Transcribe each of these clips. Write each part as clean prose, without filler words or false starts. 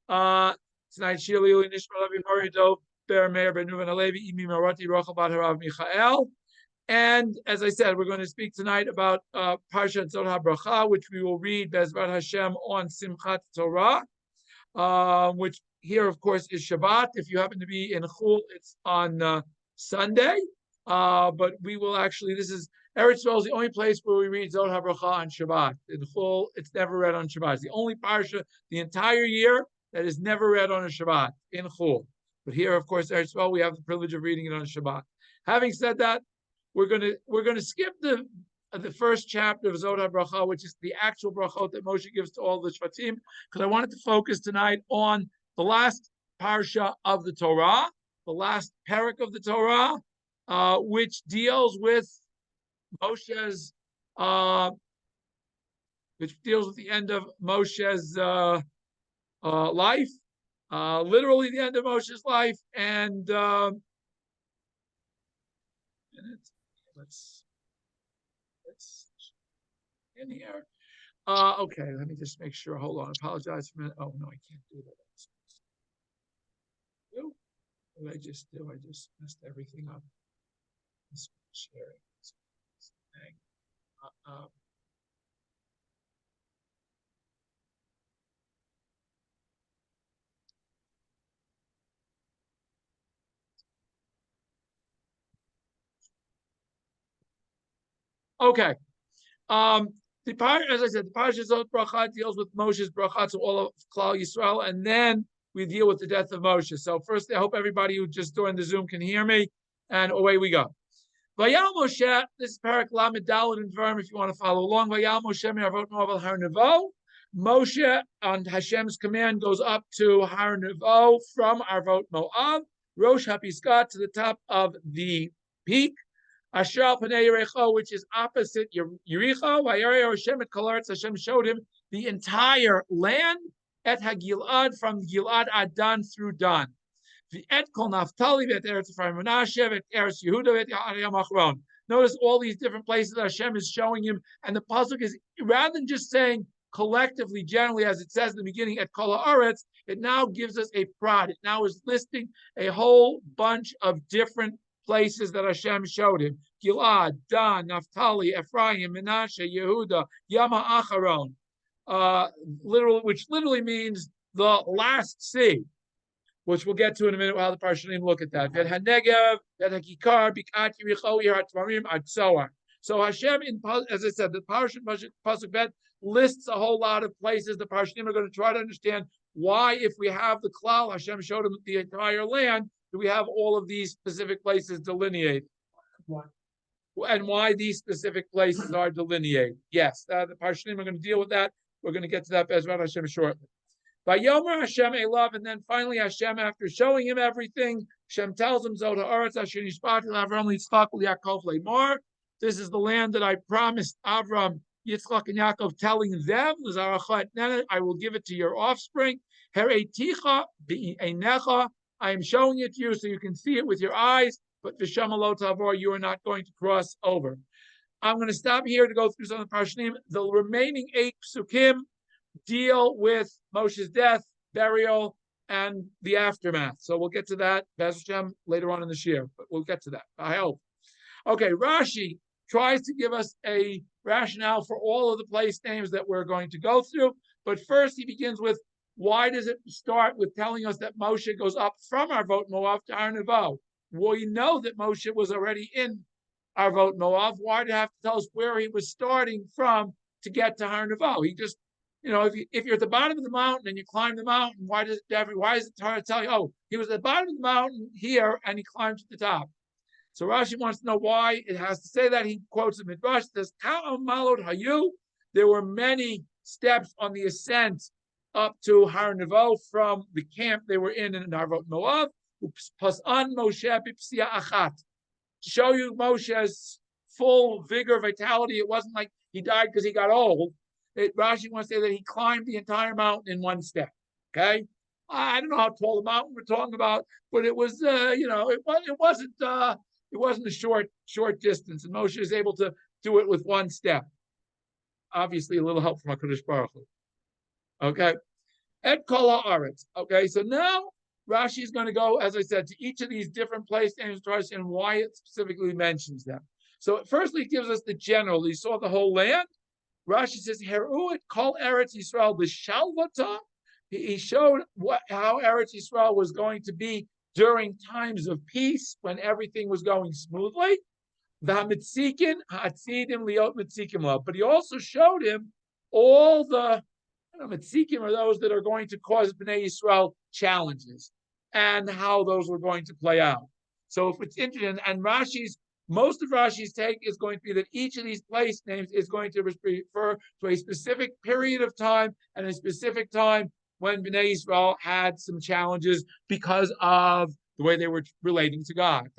Tonight, Shili Nishma Levi Morido, Ber Meir Ben Ruven Alevi, Imi Marati Rachel Bat Harav Michael. And as I said, we're going to speak tonight about parshat V'Zot Habracha, which we will read Bezrat Hashem on Simchat Torah, which here, of course, is Shabbat. If you happen to be in Chul, it's on Sunday. But we will actually, this is Eretz Yisrael is the only place where we read V'Zot Habracha on Shabbat. In Chul, it's never read on Shabbat. It's the only parsha the entire year that is never read on a Shabbat in Chul. But here, of course, Eretz Yisrael, we have the privilege of reading it on Shabbat. Having said that, we're gonna skip the first chapter of V'Zot Habracha, which is the actual brachot that Moshe gives to all the Shvatim, because I wanted to focus tonight on the last parsha of the Torah, the last parak of the Torah, which deals with Moshe's, which deals with the end of Moshe's life, literally the end of Moshe's life, and let's in here. Okay, let me just make sure. Hold on. Apologize for a minute. Oh no, I can't do that. What did I just do? I just messed everything up. Sharing. Okay. As I said, the parshat V'Zot Bracha deals with Moshe's bracha to all of Klal Yisrael, and then we deal with the death of Moshe. So first, I hope everybody who just joined the Zoom can hear me, and away we go. Vayal Moshe, this is Parak Lamed Daled in Dvarim, if you want to follow along. Vayal Moshe me'arvot Moav al Har Nevo. Moshe, on Hashem's command, goes up to Har Nevo from Arvot Moav, Rosh HaPisgah, to the top of the peak. Asher al Panei Yericho, which is opposite Yericho. Vayarei Hashem et kol haaretz. Hashem showed him the entire land, et HaGilad, from Gilad ad Dan through Dan. Et kol Naphtali, et Eretz Ephraim Menashe, et Eretz Yehuda, et Yam Achron. Notice all these different places that Hashem is showing him, and the pasuk is, rather than just saying collectively, generally, as it says in the beginning, et kol haaretz, it now gives us a prod. It now is listing a whole bunch of different places that Hashem showed him: Gilad, Dan, Naphtali, Ephraim, Menashe, Yehuda, Yama Acharon, which literally means the last sea, which we'll get to in a minute. How the parshanim look at that. Vet HaNegev, Vet HaKikar, Bikat Yericho, Yerat Tvarim, Ad Zoar. So Hashem, as I said, the parshat pasuk Bet lists a whole lot of places. The parshanim are going to try to understand why, if we have the klal, Hashem showed him the entire land, do we have all of these specific places delineated? And why these specific places are delineated? Yes, the parshanim are going to deal with that. We're going to get to that Bezrat Hashem shortly. By Yomer Hashem Elav, and then finally Hashem, after showing him everything, Hashem tells him, V'Zot Haaretz Asher Nishba'ti L'Avram Yitzchak U'Yaakov Le'mar. This is the land that I promised Avram, Yitzchak, and Yaakov, telling them, I will give it to your offspring. Hereiticha B'einecha. I am showing it to you so you can see it with your eyes, but V'Sham Lo Tavor, you are not going to cross over. I'm going to stop here to go through some of the parshanim. The remaining 8 psukim deal with Moshe's death, burial, and the aftermath. So we'll get to that, Be'ez Hashem, later on in this year, but we'll get to that, I hope. Okay, Rashi tries to give us a rationale for all of the place names that we're going to go through, but first he begins with, why does it start with telling us that Moshe goes up from Arvot Moav to Har Nevo? We know that Moshe was already in Arvot Moav. Why do you have to tell us where he was starting from to get to Har Nevo? He just, if you're at the bottom of the mountain and you climb the mountain, why is it hard to tell you, oh, he was at the bottom of the mountain here and he climbed to the top? So Rashi wants to know why it has to say that. He quotes the Midrash, says, Ka'am Malot Hayu. There were many steps on the ascent up to Har Nevo from the camp they were in Arvot Moav. Pasan Moshe b'psia achat. To show you Moshe's full vigor, vitality, it wasn't like he died because he got old. Rashi wants to say that he climbed the entire mountain in one step. Okay, I don't know how tall the mountain we're talking about, but it was, it wasn't a short distance, and Moshe is able to do it with one step. Obviously, a little help from HaKadosh Baruch Hu. Okay, Et kol haaretz. Okay, so now Rashi is going to go, as I said, to each of these different place names and why it specifically mentions them. So firstly, it gives us the general. He saw the whole land. Rashi says, "Heru et kol Eretz Yisrael b'shalvata." He showed how Eretz Yisrael was going to be during times of peace when everything was going smoothly. But he also showed him all the mitzikim are those that are going to cause Bnei Yisrael challenges and how those were going to play out. So if it's interesting, and most of Rashi's take is going to be that each of these place names is going to refer to a specific period of time and a specific time when Bnei Yisrael had some challenges because of the way they were relating to God.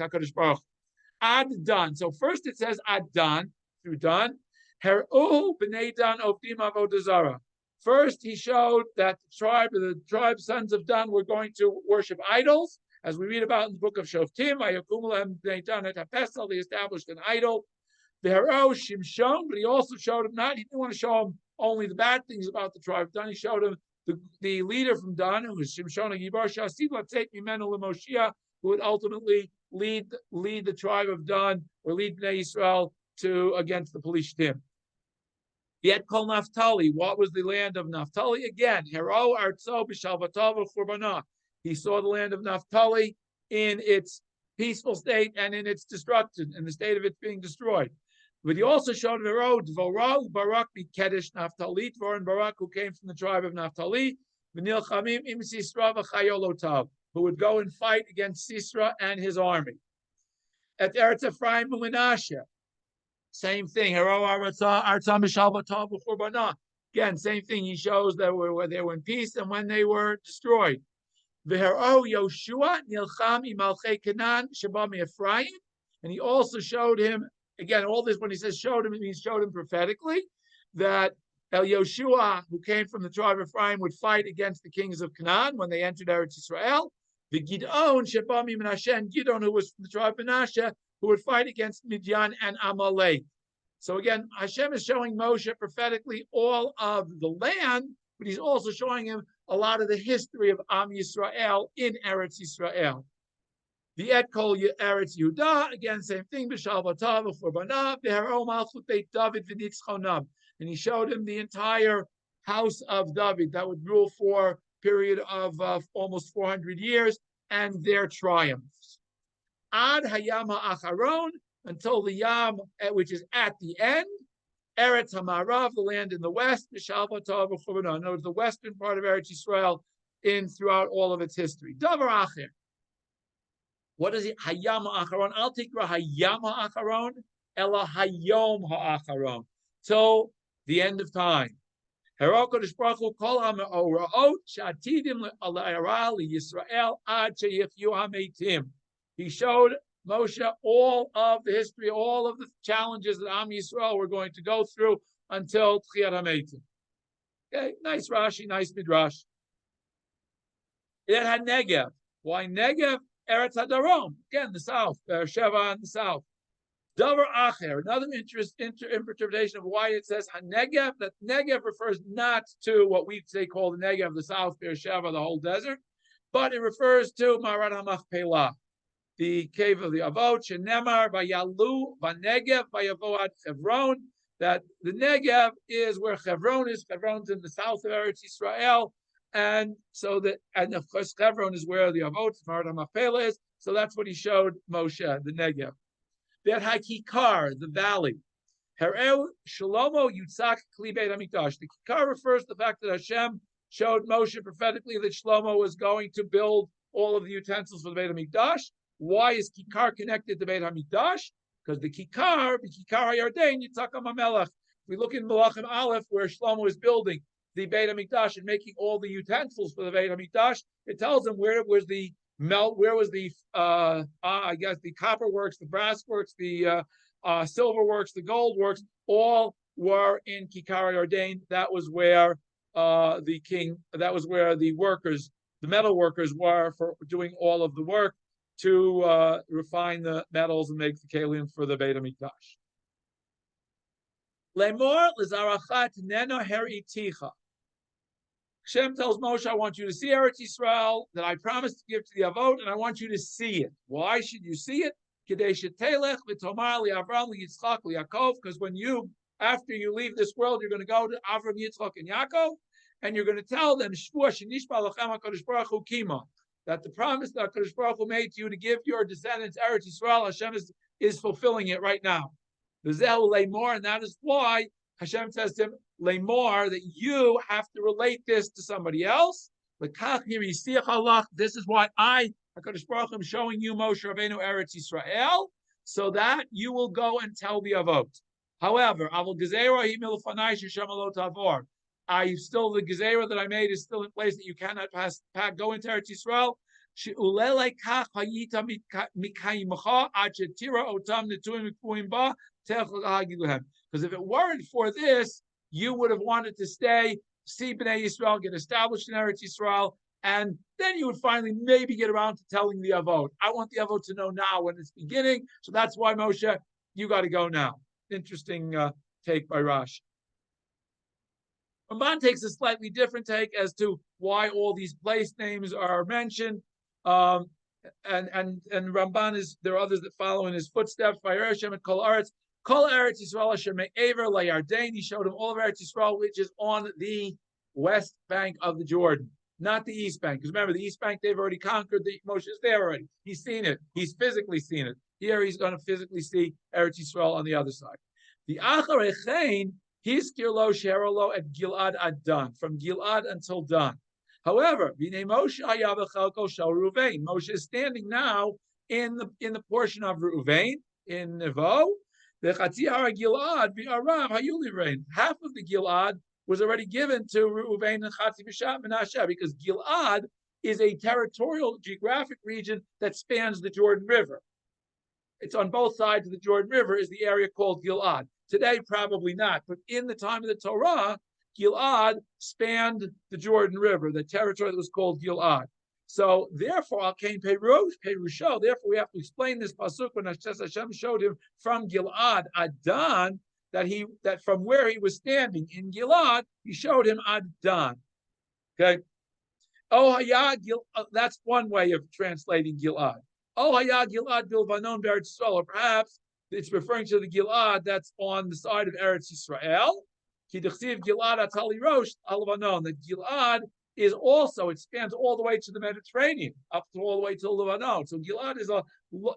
Ad Dan. So first it says Ad Dan, through Dan. Heru b'nei Dan ofdim avodah zarah. First, he showed that the tribe sons of Dan were going to worship idols, as we read about in the book of Shoftim. They established an idol. The Hero Shimshon, but he also showed him he didn't want to show him only the bad things about the tribe of Dan. He showed him the leader from Dan, who was Shimshon who would ultimately lead the tribe of Dan or lead Bnei Yisrael against the Pelishtim. Yet called Naphtali. What was the land of Naphtali? Again, Hero Artso b'Shalvatav Churbanah. He saw the land of Naphtali in its peaceful state and in its destruction, in the state of it being destroyed. But he also showed Hero Dvorah Barak Kedesh Naphtali, Dvorah and Barak, who came from the tribe of Naphtali, V'nil Chamim Im Sisra v'Chayolotav, who would go and fight against Sisra and his army. At Eretz Ephraim Menashe. Same thing. Again, same thing. He shows that they were in peace and when they were destroyed. And he also showed him, again, all this, when he says showed him, it means showed him prophetically, that El Yoshua, who came from the tribe of Ephraim, would fight against the kings of Canaan when they entered Eretz Yisrael. The Gidon, Shebami Menashe, and Gidon, who was from the tribe of Menashe, who would fight against Midian and Amalek. So again, Hashem is showing Moshe prophetically all of the land, but he's also showing him a lot of the history of Am Yisrael in Eretz Yisrael. The Et Kol Eretz Yehuda, again, same thing, B'Shalvatav V'Churbanah, V'Hero Malchut Beit David V'Nitzchonav. And he showed him the entire house of David that would rule for a period of almost 400 years and their triumphs. Ad Hayam Ha'acharon, until the Yam, which is at the end, Eretz Hamarav, the land in the west, B'Shalvatav V'Churbanah. In other words, the western part of Eretz Yisrael throughout all of its history. Davar Acher. What is it? Hayam Ha'acharon. Al Tikra Hayam Ha'acharon, Ela Hayom Ha'acharon. Till the end of time. Herokodesh Baruch Hu Kol HaMe'orot Shatidim L'Ara L'Yisrael Ad Sheyifyu HaMeitim. He showed Moshe all of the history, all of the challenges that Am Yisrael were going to go through until Tchiyat HaMeitim. Okay, nice Rashi, nice Midrash. It had Negev. Why Negev? Eretz HaDarom. Again, the south. Beersheba in the south. Davar Acher, another interpretation of why it says Negev, that Negev refers not to what we say call the Negev, the south, Beersheba, the whole desert, but it refers to Marat HaMachpelah, the cave of the Avot, Shenemar, Vayalu, Vanegev, Vayavo ad Chevron, that the Negev is where Chevron is. Chevron's in the south of Eretz Yisrael, and of course Chevron is where the Avot, Marat HaMachpelah is, so that's what he showed Moshe, the Negev. That Hakikar, the valley. Hereu Shlomo Yitzak Kli Beit Hamikdash. The Kikar refers to the fact that Hashem showed Moshe prophetically that Shlomo was going to build all of the utensils for the Beit Hamikdash. Why is Kikar connected to Beit Hamikdash? Because the Kikar HaYarden Yitzak HaMamelech. If we look in Malachim Aleph, where Shlomo is building the Beit Hamikdash and making all the utensils for the Beit Hamikdash, it tells him where was the I guess the copper works, the brass works, the silver works, the gold works, all were in Kikar HaYarden. That was where the workers, the metal workers were for doing all of the work to refine the metals and make the kalim for the Beit HaMikdash. Lemor l'zarachat neno heriticha. Hashem tells Moshe, I want you to see Eretz Yisrael that I promised to give to the Avot, and I want you to see it. Why should you see it? Because when you, after you leave this world, you're going to go to Avram, Yitzchak, and Yaakov, and you're going to tell them that the promise that HaKadosh Baruch Hu made to you to give your descendants Eretz Yisrael, Hashem is fulfilling it right now. And that is why Hashem says to him, Lemor, that you have to relate this to somebody else. This is why I, HaKadosh Baruch Hu, am showing you Moshe Rabbeinu Eretz Yisrael, so that you will go and tell the Avot. However, I still, the gezerah that I made is still in place that you cannot go into Eretz Yisrael. Because if it weren't for this, you would have wanted to stay, see Bnei Yisrael, get established in Eretz Yisrael, and then you would finally maybe get around to telling the Avot. I want the Avot to know now when it's beginning, so that's why, Moshe, you got to go now. Interesting take by Rashi. Ramban takes a slightly different take as to why all these place names are mentioned. And Ramban there are others that follow in his footsteps. Kol Eretz Yisrael Asher Me'aver LaYarden. He showed him all of Eretz Yisrael, which is on the west bank of the Jordan, not the east bank. Because remember, the east bank they've already conquered. Moshe is there already. He's seen it. He's physically seen it. Here he's going to physically see Eretz Yisrael on the other side. The Acharechein, he's Kirlo Sherolo at Gilad ad Dan, from Gilad until Dan. However, Moshe is standing now in the portion of Reuven in Nevo. Half of the Gilad was already given to Reuven and Chatzi B'Shat Menashe, because Gilad is a territorial geographic region that spans the Jordan River. It's on both sides of the Jordan River is the area called Gilad. Today, probably not, but in the time of the Torah, Gilad spanned the Jordan River, the territory that was called Gilad. So therefore, Al-Kain Perusho, therefore we have to explain this pasuk when Hashem showed him from Gilad Adan, that from where he was standing in Gilad, he showed him Adan. Okay? Oh Hayah, that's one way of translating Gilad. Oh Hayah Gilad Bilvanon Beretz Yisrael, or perhaps it's referring to the Gilad that's on the side of Eretz Yisrael. Ki dechsiv Gilad Atali Rosh Alvanon. That Gilad is also, it spans all the way to the Mediterranean, up to all the way to Lebanon. So Gilad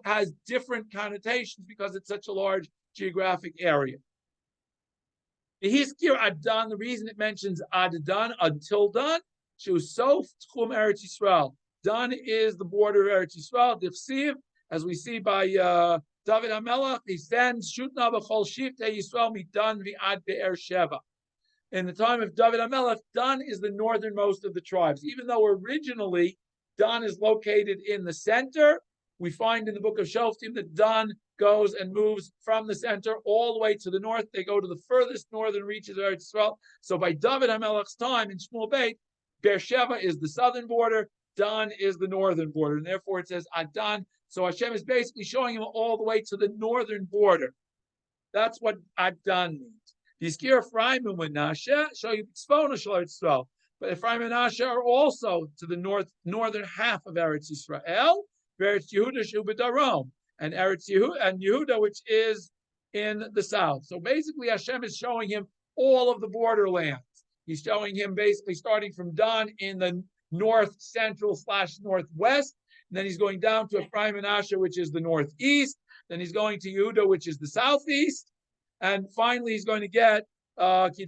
has different connotations because it's such a large geographic area. The Hiskir Adan, the reason it mentions Adan, until Dan, she was so Tchum Eretz Yisrael. Dan is the border of Eretz Yisrael. Dechsiv, as we see by David HaMelech, he sends Shutna b'chol Shiftei Yisrael midan v'ad Be'er Sheva. In the time of David HaMelech, Dan is the northernmost of the tribes. Even though originally Dan is located in the center, we find in the book of Shoftim that Dan goes and moves from the center all the way to the north. They go to the furthest northern reaches of Eretz Yisrael. So by David HaMelech's time in Shmuel Beit, Beersheba is the southern border, Dan is the northern border, and therefore it says Adan. So Hashem is basically showing him all the way to the northern border. That's what Adan means. Yizkir Ephraim and Menashe show you Tzvona Shel Yisrael, but Ephraim and Menashe are also to the northern half of Eretz Yisrael. Eretz Yehuda Shu B'Darom, and Eretz Yehuda, which is in the south. So basically, Hashem is showing him all of the borderlands. He's showing him basically starting from Dan in the north central / northwest. And then he's going down to Ephraim and Asher, which is the northeast. Then he's going to Yehuda, which is the southeast. And finally, he's going to get we see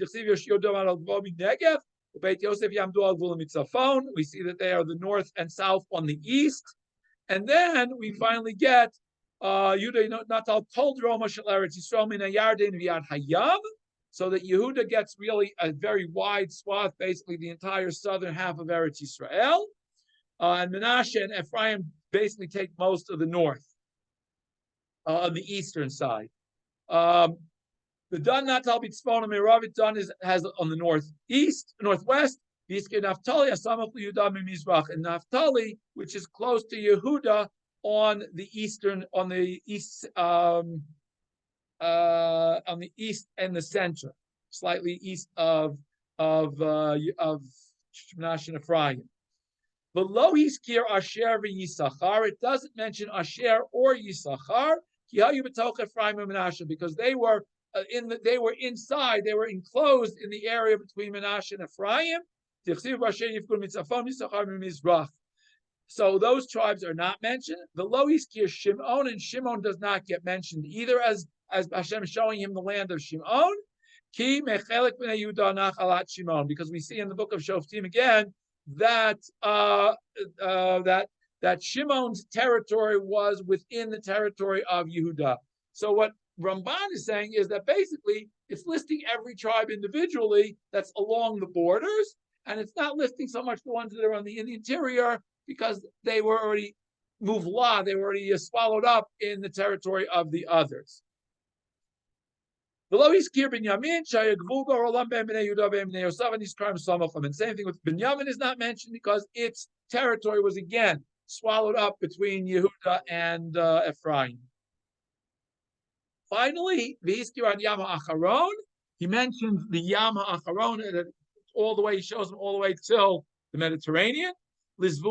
that they are the north and south on the east. And then we finally get Yehuda Natal Kol Droma Shel Eretz Yisrael Min HaYarden V'Yad Hayam, so that Yehuda gets really a very wide swath, basically the entire southern half of Eretz Yisrael. And Menashe and Ephraim basically take most of the north on the eastern side. The Dan Natal B'Tzvon Miravit Dan has on the northwest. Naphtali and Naphtali, which is close to Yehuda on the east and the center, slightly east of Menashe and Ephraim. Below Hiskir Asher v'Yisachar, it doesn't mention Asher or Yisachar. Because they were they were inside, they were enclosed in the area between Menashe and Ephraim. So those tribes are not mentioned. The Hiskir Shimon, and Shimon does not get mentioned either as Hashem showing him the land of Shimon. Ki mechelek b'nei Yehuda nachalat Shimon, because we see in the book of Shoftim again that that Shimon's territory was within the territory of Yehuda. So what Ramban is saying is that basically it's listing every tribe individually that's along the borders, and it's not listing so much the ones that are in the interior because they were already muvla, they were already swallowed up in the territory of the others. And same thing with Binyamin is not mentioned because its territory was again swallowed up between Yehuda and Ephraim. Finally, he mentions the Yam HaAcharon all the way, he shows them all the way till the Mediterranean. This is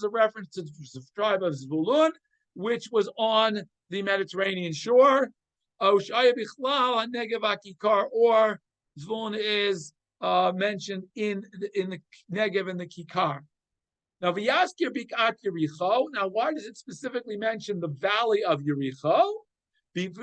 a reference to the tribe of Zvulun, which was on the Mediterranean shore. Or Zvulun is mentioned in the Negev and the Kikar. Now, now, why does it specifically mention the valley of Yericho? It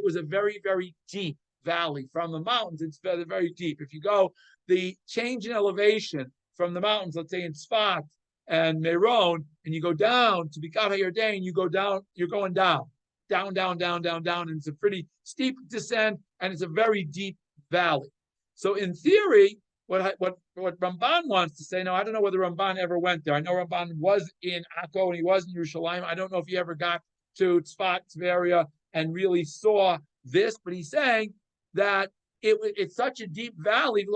was a very, very deep valley from the mountains. It's very, very deep. If you go, the change in elevation from the mountains, let's say in Tzfat and Meron, and you go down to Bikat HaYarden, you go down, you're going down, and it's a pretty steep descent, and it's a very deep valley. So in theory, what Ramban wants to say, now I don't know whether Ramban ever went there. I know Ramban was in Akko and he was in Yerushalayim. I don't know if he ever got to Tzfat, Tveria, and really saw this, but he's saying that it's such a deep valley,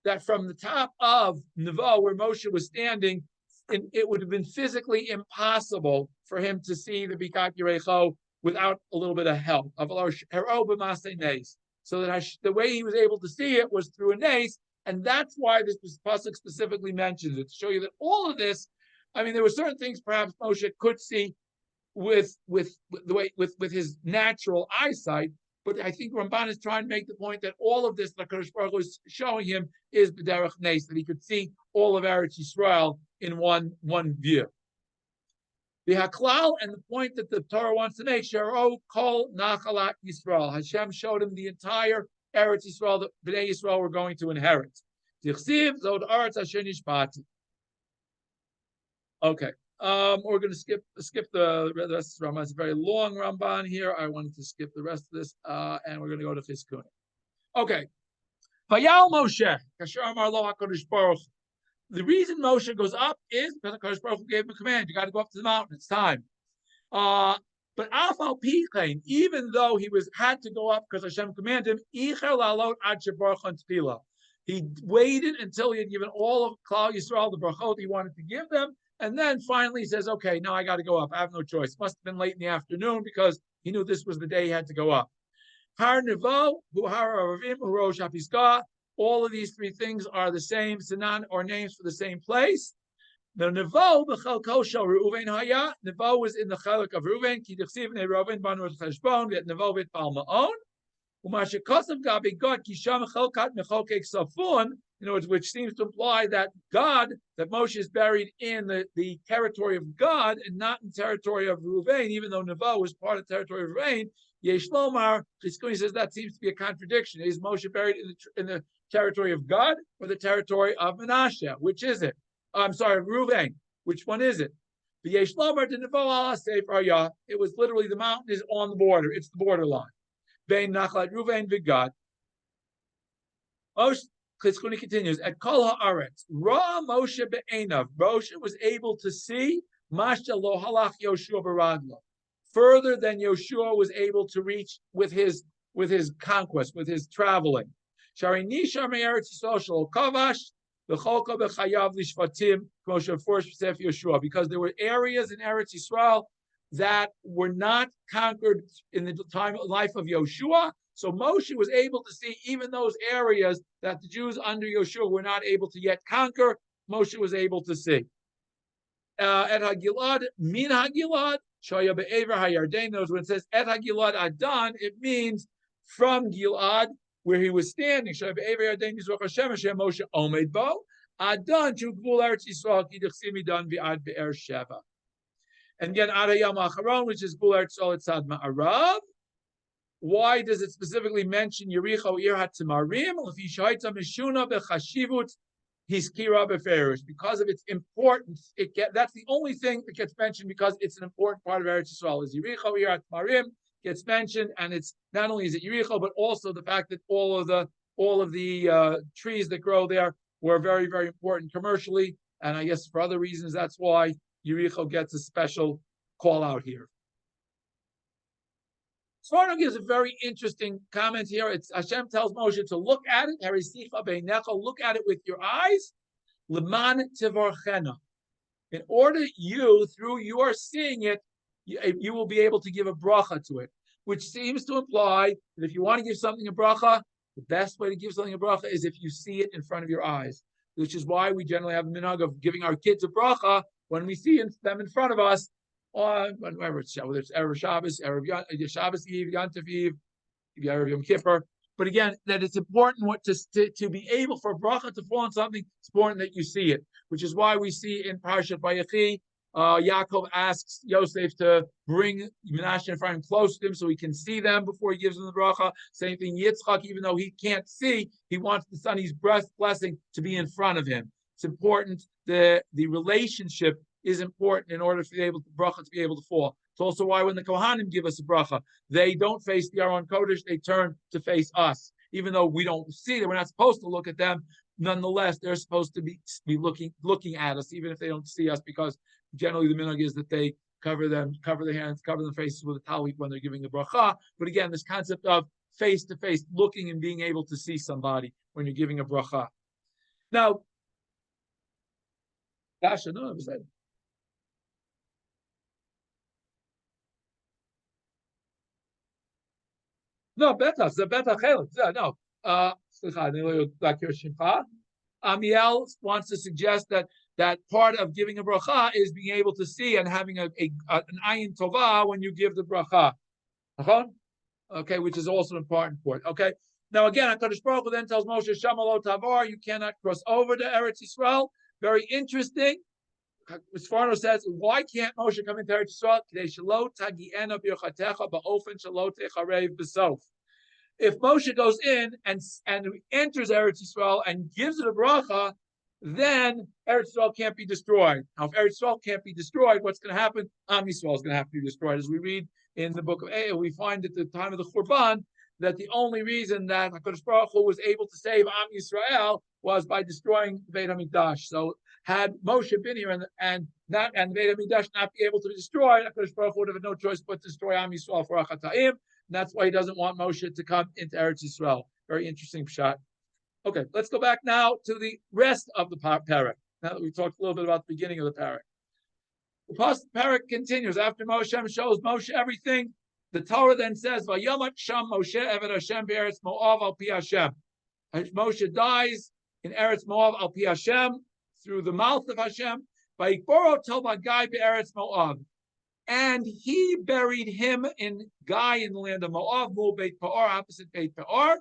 that from the top of Nevo, where Moshe was standing, it would have been physically impossible for him to see the Bikat Yerecho without a little bit of help. So that the way he was able to see it was through a nace, and that's why this pasuk specifically mentions it, to show you that all of this, I mean, there were certain things perhaps Moshe could see with his natural eyesight, but I think Ramban is trying to make the point that all of this, like HaKadosh Baruch Hu is showing him, is b'derech nes, that he could see all of Eretz Yisrael in one view. The Haklal, and the point that the Torah wants to make, Shero Kol Nachalat Yisrael. Hashem showed him the entire Eretz Yisrael that Bnei Yisrael were going to inherit. Tichsiv Zod Aretz Asher Nishbati. Okay, we're going to skip the rest of the Ramban. It's a very long Ramban here. I wanted to skip the rest of this, and we're going to go to Chizkuni. Okay, Vayal Moshe Kasher Amar Lo HaKadosh Baruch. The reason Moshe goes up is because HaKadosh Baruch Hu gave him a command. You got to go up to the mountain. It's time. But Afal Pichain, even though he had to go up because Hashem commanded him, he waited until he had given all of Klal Yisrael the brachot he wanted to give them, and then finally he says, "Okay, now I got to go up. I have no choice." Must have been late in the afternoon because he knew this was the day he had to go up. Har Nevo, Hu Har Aravim, Hu Rosh HaPisgah. All of these three things are the same sinan or names for the same place. The Nevo b'chelko shel Reuven haya. Nevo was in the chelak of Reuven. Ki dichsiv ne Reuven banu cheshbon v'et Nevo v'et pal ma'on. U'mashe kosav gabi God ki sham chelkat mechokek safun. In other words, which seems to imply that that Moshe is buried in the territory of God and not in the territory of Reuven, even though Nevo was part of the territory of Reuven. Yesh lomar, Chizkuni says that seems to be a contradiction. Is Moshe buried in the territory of God or the territory of Menashe? Which is it? I'm sorry, Reuven. Which one is it? It was literally the mountain is on the border. It's the borderline. Bein Nachlat Reuven v'Gad. Moshe continues at Kol Haaretz. Ra Moshe be'enav. Moshe was able to see Masha lo halach Yoshua baraglo, further than Yoshua was able to reach with his conquest, with his traveling. Because there were areas in Eretz Yisrael that were not conquered in the life of Yoshua, So Moshe was able to see even those areas that the Jews under Yeshua were not able to yet conquer. Moshe was able to see. Et HaGilad, min HaGilad, Shaya Be'ever HaYarden. Knows when it says Et HaGilad Adan, it means from Gilad, where he was standing. Shaya Be'ever HaYarden Yisroch Hashem, Hashem Moshe Omed Bo. Adan, Chukvul Eretz Yisrael, Kidach Simidan V'ad Be'er Sheva. And again, Ad HaYam Acharon, which is Gvul Eretz Yisrael Tzad Ma'arav. Why does it specifically mention Yericho Ir HaTzimarim? L'fi Shaita Mishuna B'Chashivut Hiskira B'Ferish. Because of its importance, that's the only thing that gets mentioned because it's an important part of Eretz Yisrael. Is Yericho Ir HaTzimarim gets mentioned, and it's not only is it Yericho, but also the fact that all of the trees that grow there were very, very important commercially, and I guess for other reasons that's why Yericho gets a special call out here. Svarno gives a very interesting comment here. It's Hashem tells Moshe to look at it. Look at it with your eyes. Leman tivarchena. In order through your seeing it, you will be able to give a bracha to it, which seems to imply that if you want to give something a bracha, the best way to give something a bracha is if you see it in front of your eyes, which is why we generally have a minhag of giving our kids a bracha when we see them in front of us, on whether it's Erev Shabbos, Erev Shabbos Eve, Yantav Eve, Erev Yom Kippur. But again, that it's important to be able for a bracha to fall on something. It's important that you see it, which is why we see in parshat Vayechi, Yaakov asks Yosef to bring Menashe and Ephraim close to him so he can see them before he gives them the bracha. Same thing, Yitzchak, even though he can't see, he wants the son's blessing to be in front of him. It's important. The relationship is important in order for the bracha to be able to fall. It's also why when the Kohanim give us a bracha, they don't face the Aron Kodesh, they turn to face us. Even though we don't see them, we're not supposed to look at them. Nonetheless, they're supposed to be looking at us, even if they don't see us, because generally the minhag is that they cover their hands, cover their faces with a talit when they're giving the bracha. But again, this concept of face-to-face looking and being able to see somebody when you're giving a bracha. Now, Dasha, no, I was saying. No, betach, the betach chelik. No, Amiel wants to suggest that part of giving a bracha is being able to see and having an ayin tova when you give the bracha. Okay, which is also an important point. Okay, now again, HaKadosh Baruch Hu then tells Moshe, "Shamalot tavar," you cannot cross over to Eretz Yisrael. Very interesting. Svarno says, why can't Moshe come into Eretz Yisrael? If Moshe goes in and enters Eretz Yisrael and gives it a bracha, then Eretz Yisrael can't be destroyed. Now, if Eretz Yisrael can't be destroyed, what's going to happen? Am Yisrael is going to have to be destroyed. As we read in the book of Eiah, we find at the time of the Churban that the only reason that HaKadosh Baruch Hu was able to save Am Yisrael was by destroying Beit HaMikdash. So had Moshe been here and Beit HaMikdash not be able to be destroyed, HaKadosh Baruch Hu would have had no choice but to destroy Am Yisrael for Achatayim. And that's why he doesn't want Moshe to come into Eretz Yisrael. Very interesting pshat. Okay, let's go back now to the rest of the parak. Now that we talked a little bit about the beginning of the parak. The parak continues. After Moshe shows Moshe everything, the Torah then says, "Vayamat sham Moshe eved Hashem be'eretz Moav al pi Hashem." Moshe dies in Eretz Moav al pi Hashem through the mouth of Hashem. Vayikboro tova Gai be'eretz Moav, and he buried him in Gai in the land of Moav, Mul Beit Peor, opposite Beit Peor.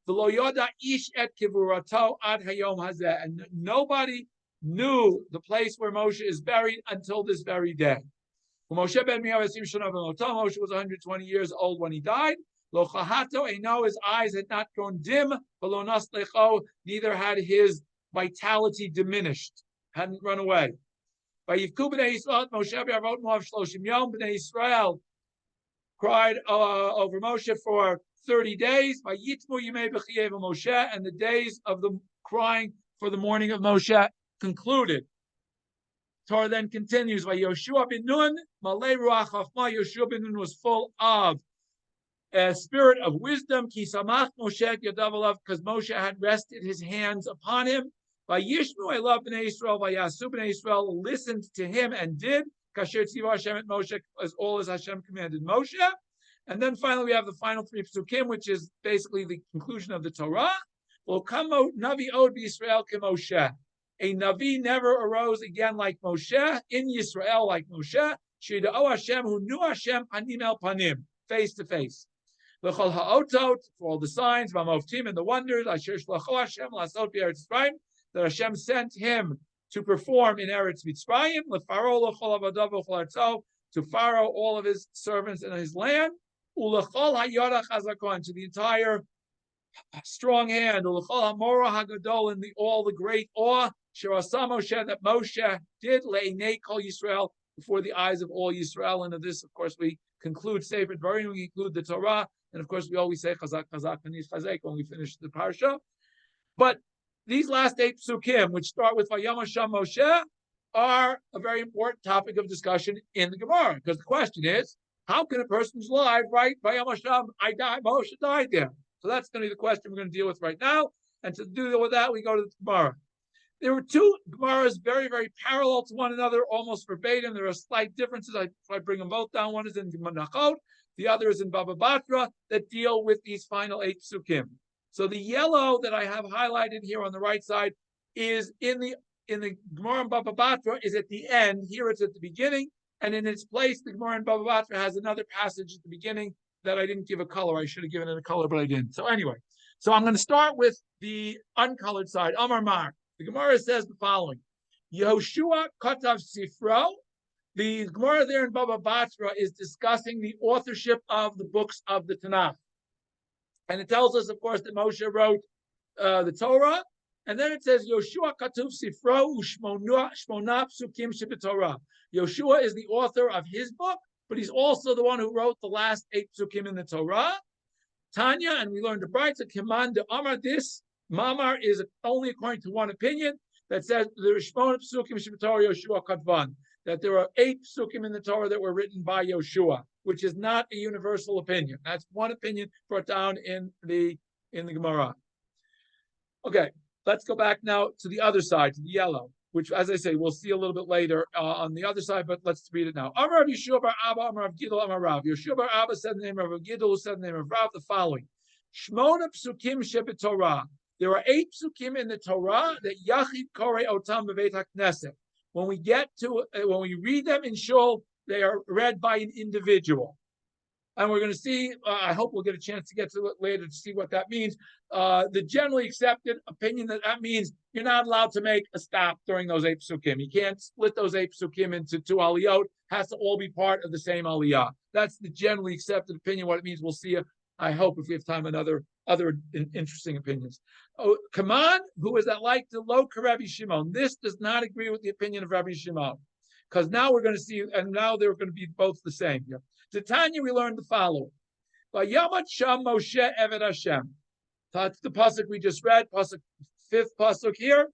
V'lo yoda ish et kivurato ad hayom hazeh, and nobody knew the place where Moshe is buried until this very day. Moshe was 120 years old when he died. Lo chahato eno, his eyes had not grown dim. V'lo naslecho, neither had his vitality diminished, hadn't run away. Vayivku b'nei Yisrael Moshe b'arvot Moav shloshim yom. B'nei Yisrael cried over Moshe for 30 days. Vayitmu yimei b'chiev Moshe, and the days of the crying for the mourning of Moshe concluded. Torah then continues, Yoshua bin Nun, Malei Ruach Chachma, Yoshua bin Nun was full of a spirit of wisdom, Ki Samach Moshe Yadav Alav, because Moshe had rested his hands upon him. Vayishmu, I love Bnei Yisrael, Vayasu Bnei Yisrael, listened to him and did, Kasher Tziva Hashem et Moshe, as all as Hashem commanded Moshe. And then finally, we have the final three psukim, which is basically the conclusion of the Torah. Navi od Yisrael Moshe. A Navi never arose again like Moshe, in Yisrael like Moshe. Shida'o Hashem, who knew Hashem panim el panim, face to face. L'chol ha'otot, for all the signs, v'moftim, and the wonders, asher shlacho Hashem l'asot b'Eretz Mitzrayim, that Hashem sent him to perform in Eretz Mitzrayim, l'faro l'chol avadav l'chol artzo, to Pharaoh, all of his servants in his land, u'l'chol ha'yodach hazakon, to the entire strong hand, u'l'chol ha'mora hagadol, and all the great awe, Shirasa Moshe, that Moshe did le'inei kol Yisrael, before the eyes of all Yisrael. And of this, of course, we conclude Sefer Dvarim, we conclude the Torah, and of course, we always say Chazak, Chazak, and Chazek when we finish the parsha. But these last 8 psukim, which start with Vayam Hashem Moshe, are a very important topic of discussion in the Gemara, because the question is, how can a person who's alive write Vayam Hashem, I died, Moshe died there? So that's going to be the question we're going to deal with right now. And to deal with that, we go to the Gemara. There were 2 Gemaras very, very parallel to one another, almost verbatim. There are slight differences. I bring them both down. One is in Menachot, the other is in Baba Batra, that deal with these final 8 psukim. So the yellow that I have highlighted here on the right side is in the Gemara in Baba Batra is at the end. Here it's at the beginning, and in its place, the Gemara in Baba Batra has another passage at the beginning that I didn't give a color. I should have given it a color, but I didn't. So anyway, so I'm going to start with the uncolored side. Amar Mar. The Gemara says the following: Yehoshua Katav Sifro. The Gemara there in Baba Batra is discussing the authorship of the books of the Tanakh. And it tells us, of course, that Moshe wrote the Torah. And then it says, Yoshua Katuv Sifro Ushmona Psukim Sheb'Torah. Yoshua is the author of his book, but he's also the one who wrote the last 8 psukim in the Torah. Tanya, and we learned the Brayta, Keman de Amar this. Mamar is only according to one opinion that says the Rishmon Psukim Sheb'Torah Yoshua Katvan, that there are 8 psukim in the Torah that were written by Yoshua, which is not a universal opinion. That's one opinion brought down in the Gemara. Okay, let's go back now to the other side, to the yellow, which, as I say, we'll see a little bit later on the other side, but let's read it now. Amar Rav Yeshua bar Abba, Amar Rav Gidol, Amar Rav. Yeshua bar Abba said the name of Rav Gidol, who said the name of Rav, the following: Shmona Psukim Sheb'Torah. There are 8 psukim in the Torah that Yachid Korei Otam B'Beit HaKnesset. When we read them in Shul, they are read by an individual. And we're going to see, I hope we'll get a chance to get to it later to see what that means. The generally accepted opinion that means you're not allowed to make a stop during those 8 psukim. You can't split those 8 psukim into 2 aliyot. It has to all be part of the same aliyah. That's the generally accepted opinion. What it means, we'll see, I hope, if we have time, other interesting opinions. Oh, Kaman, who is that like the low Rabbi Shimon? This does not agree with the opinion of Rabbi Shimon, because now we're going to see, and now they're going to be both the same here. To Tanya, we learned the following: Vayamat Sham Moshe Eved Hashem. That's the pasuk we just read. Pasuk 5th pasuk here.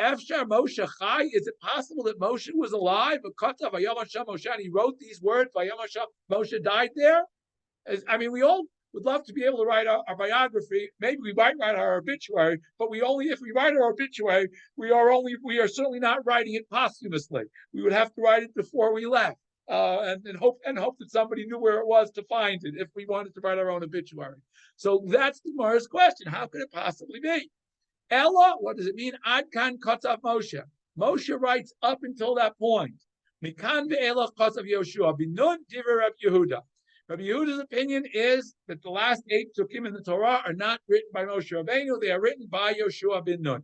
Efshar Moshe Chai. Is it possible that Moshe was alive? Katav Vayamat Sham Moshe, and he wrote these words. Vayamat Sham Moshe died there. I mean, we all would love to be able to write our biography. Maybe we might write our obituary, but if we write our obituary, we are certainly not writing it posthumously. We would have to write it before we left, and hope that somebody knew where it was to find it if we wanted to write our own obituary. So that's the Gemara's question: how could it possibly be? Ella, what does it mean? Ad kan katav Moshe. Moshe writes up until that point. Mikan ve'ela katav Yoshua binun divrei Reb Yehuda. Rabbi Yehuda's opinion is that the last 8 psukim in the Torah are not written by Moshe Rabbeinu, they are written by Yoshua ben Nun.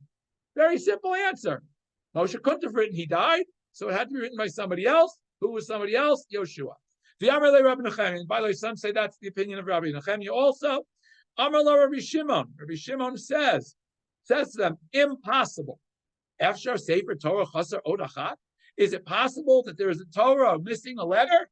Very simple answer. Moshe couldn't have written, he died, so it had to be written by somebody else. Who was somebody else? Yoshua. The Amar le Rabbi Nechemia, and by the way, some say that's the opinion of Rabbi Nechemia also. Amar le Rabbi Shimon. Rabbi Shimon says to them, impossible. Efshar Sefer Torah Chaser Od Achat. Is it possible that there is a Torah missing a letter?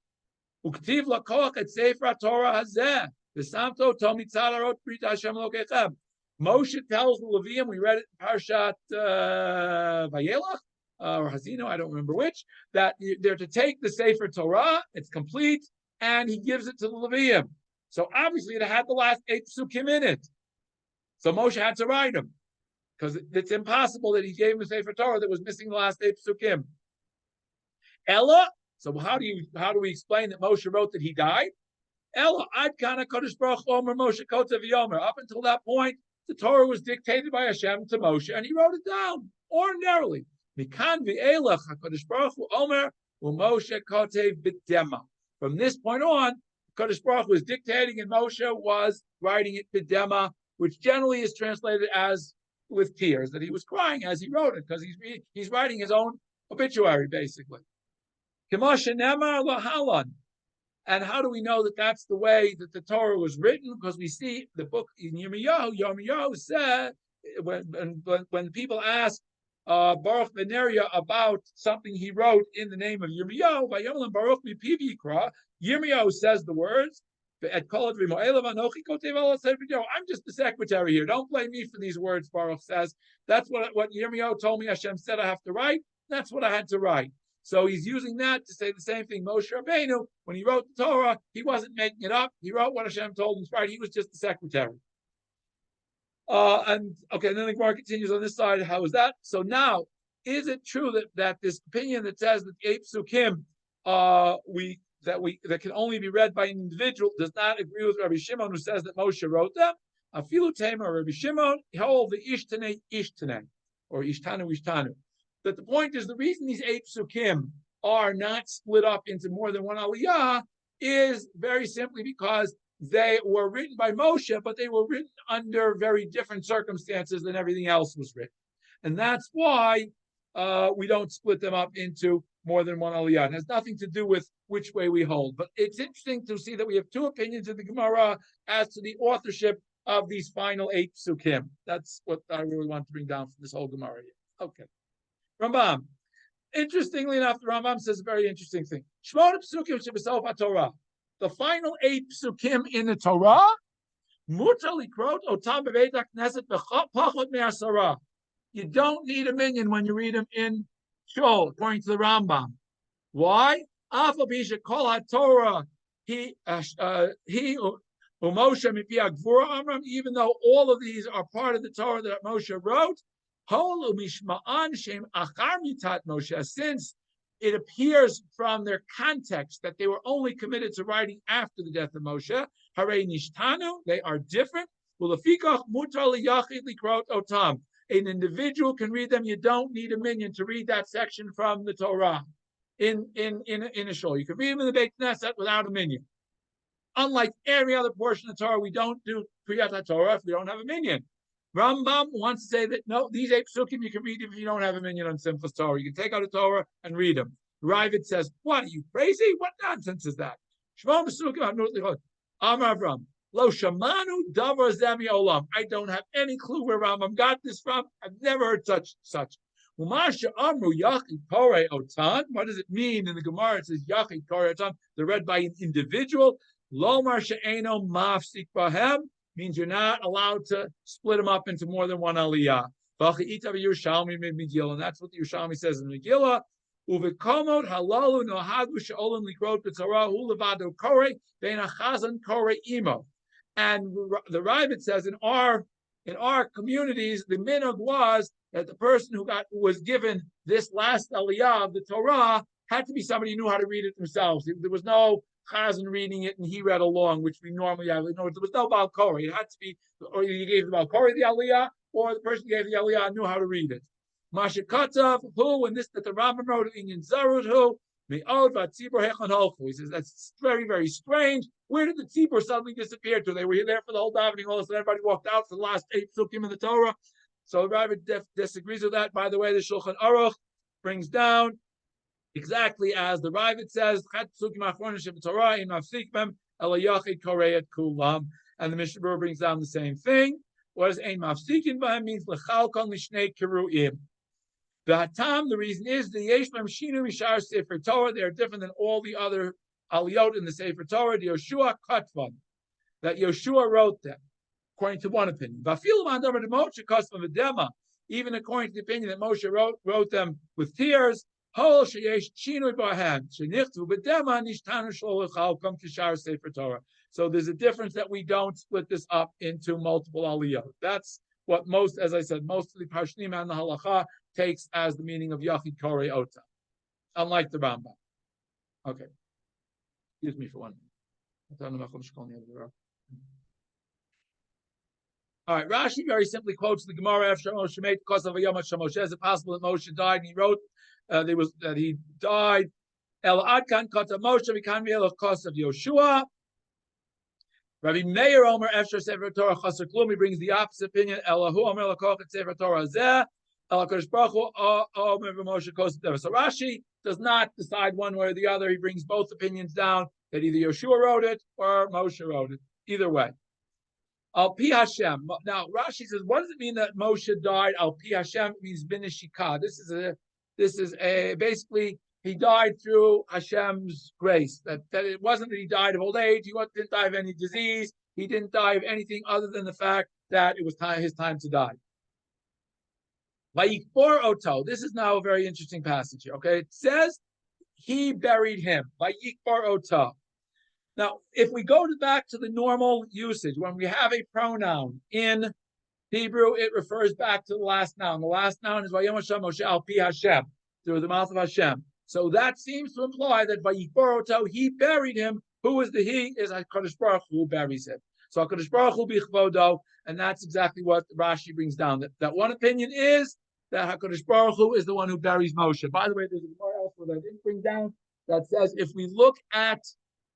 Uktiv lakoach et Sefer Torah hazeh. V'samto tomitzad arot brit Hashem lokechem. Moshe tells the Levium, we read it in parshat Vayelach, or Hazino, I don't remember which, that they're to take the Sefer Torah, it's complete, and he gives it to the Levium. So obviously it had the last 8 psukim in it. So Moshe had to write them, because it's impossible that he gave him a Sefer Torah that was missing the last 8 psukim. Ella, so how do we explain that Moshe wrote that he died? Ella Ad Kana Kodesh Baruch Omer Moshe Kotev Yomer. Up until that point, the Torah was dictated by Hashem to Moshe, and he wrote it down ordinarily. Mikan v'elach HaKadosh Baruch Hu Omer u'Moshe Kotev b'dema. From this point on, Kadosh Baruch Hu was dictating, and Moshe was writing it b'dema, which generally is translated as with tears, that he was crying as he wrote it, because he's writing his own obituary, basically. K'moshe nemar lahalan. And how do we know that that's the way that the Torah was written? Because we see the book in Yirmiyahu said, when people ask Baruch ben Neriah about something he wrote in the name of Yirmiyahu, Baruch Yirmiyahu says the words, I'm just the secretary here. Don't blame me for these words, Baruch says. That's what Yirmiyahu told me Hashem said I have to write. That's what I had to write. So he's using that to say the same thing. Moshe Rabbeinu, when he wrote the Torah, he wasn't making it up. He wrote what Hashem told him to write. He was just the secretary. And then the Gemara continues on this side. How is that? So now, is it true that this opinion that says that the 8 psukim that can only be read by an individual does not agree with Rabbi Shimon, who says that Moshe wrote them? Afilu Tema Rabbi Shimon, hold the Ishtane, or Ishtanu. But the point is, the reason these 8 psukim are not split up into more than one aliyah is very simply because they were written by Moshe, but they were written under very different circumstances than everything else was written. And that's why we don't split them up into more than one aliyah. It has nothing to do with which way we hold. But it's interesting to see that we have 2 opinions in the Gemara as to the authorship of these final 8 psukim. That's what I really want to bring down from this whole Gemara here. Okay. Rambam. Interestingly enough, the Rambam says a very interesting thing. Shmona psukim shebesof haTorah. The final 8 psukim in the Torah, mutar likrot otam bebeit hakneset pachot me'asara. You don't need a minyan when you read them in shul, according to the Rambam. Why? Afal bisha kol haTorah he uMoshe mipi agvura amram. Even though all of these are part of the Torah that Moshe wrote. Since it appears from their context that they were only committed to writing after the death of Moshe, they are different. An individual can read them. You don't need a minyan to read that section from the Torah in a shul. You can read them in the Beit Knesset without a minyan. Unlike every other portion of the Torah, we don't do Kriyat HaTorah if we don't have a minyan. Rambam wants to say that no, these 8 psukim you can read if you don't have a minyan on Simchas Torah. You can take out a Torah and read them. Ravid says, "What, are you crazy? What nonsense is that?" Shmona psukim Amar Avram Lo Shamanu Davar Zemi Olam. I don't have any clue where Rambam got this from. I've never heard such. Umasha Amru Yachid Korei Otan. What does it mean in the Gemara? It says Yachid Korei Otan. They're read by an individual. Lomar She'eno Mafsik Bahem. Means you're not allowed to split them up into more than one aliyah. And that's what the Yerushalmi says in Megillah. Uvekomot halalu nohagu she'olim likrot b'torah hu levado korei bein achazan korei imo. And the Ravid says in our communities, the minhag was that the person who was given this last aliyah of the Torah had to be somebody who knew how to read it themselves. There was no Chazan reading it and he read along, which we normally have. No, there was no Baal Koreh. It had to be, or you gave the Baal Koreh the Aliyah, or the person who gave the Aliyah knew how to read it. Masha Katav, who, and this that the Rambam wrote in Zarut, who, Me'od v'atzibur hechon holchu. He says that's very, very strange. Where did the tzibur suddenly disappear to? They were there for the whole davening. All of a sudden, everybody walked out for the last 8 psukim in the Torah. So Rabbi disagrees with that. By the way, the Shulchan Aruch brings down exactly as the Ravid says, and the Mishnah Berurah brings down the same thing. What does ein mafsikin b'hem means? L'chal kon l'shnei kiruim. The reason is the yesh b'hem shinu mishar sefer Torah. They are different than all the other aliyot in the sefer Torah. The Yoshua Katvan, that Yoshua wrote them, according to one opinion. Even according to the opinion that Moshe wrote them with tears. So there's a difference that we don't split this up into multiple aliyot. That's what most, as I said, most of the Parshnim and the Halacha takes as the meaning of Yachid Korei Ota, unlike the Rambam. Okay. Excuse me for 1 minute. All right, Rashi very simply quotes the Gemara after Moshe made because of a Yom Moshe. Is it possible that Moshe died and he wrote that he died? El Adkan Kata Moshe Vikan Miel Kos of Yoshua. Rabbi Meir Omer Efshar Sefer Torah Chaser Klum. He brings the opposite opinion. Elahu Omer Lakoch Sefer Torah Zeh. El Hakadosh Baruch Hu Omer Moshe Kos. So Rashi does not decide one way or the other. He brings both opinions down that either Yoshua wrote it or Moshe wrote it. Either way. Al Pi Hashem. Now Rashi says, what does it mean that Moshe died? Al Pi Hashem means binishika. This is a basically he died through Hashem's grace. That it wasn't that he died of old age. He didn't die of any disease. He didn't die of anything other than the fact that it was his time to die. Vayikbor Oto. This is now a very interesting passage here. Okay, it says he buried him. Vayikbor Oto. Now, if we go back to the normal usage, when we have a pronoun in Hebrew, it refers back to the last noun. The last noun is Vayom Hashem Moshe al Pi Hashem, through the mouth of Hashem. So that seems to imply that Vayikbor Oto, he buried him. Who is the he? Is HaKadosh Baruch Hu who buries him. So HaKadosh Baruch Hu bichvodo, and that's exactly what Rashi brings down. That one opinion is that HaKadosh Baruch Hu is the one who buries Moshe. By the way, there's a Gemara elsewhere that I didn't bring down that says if we look at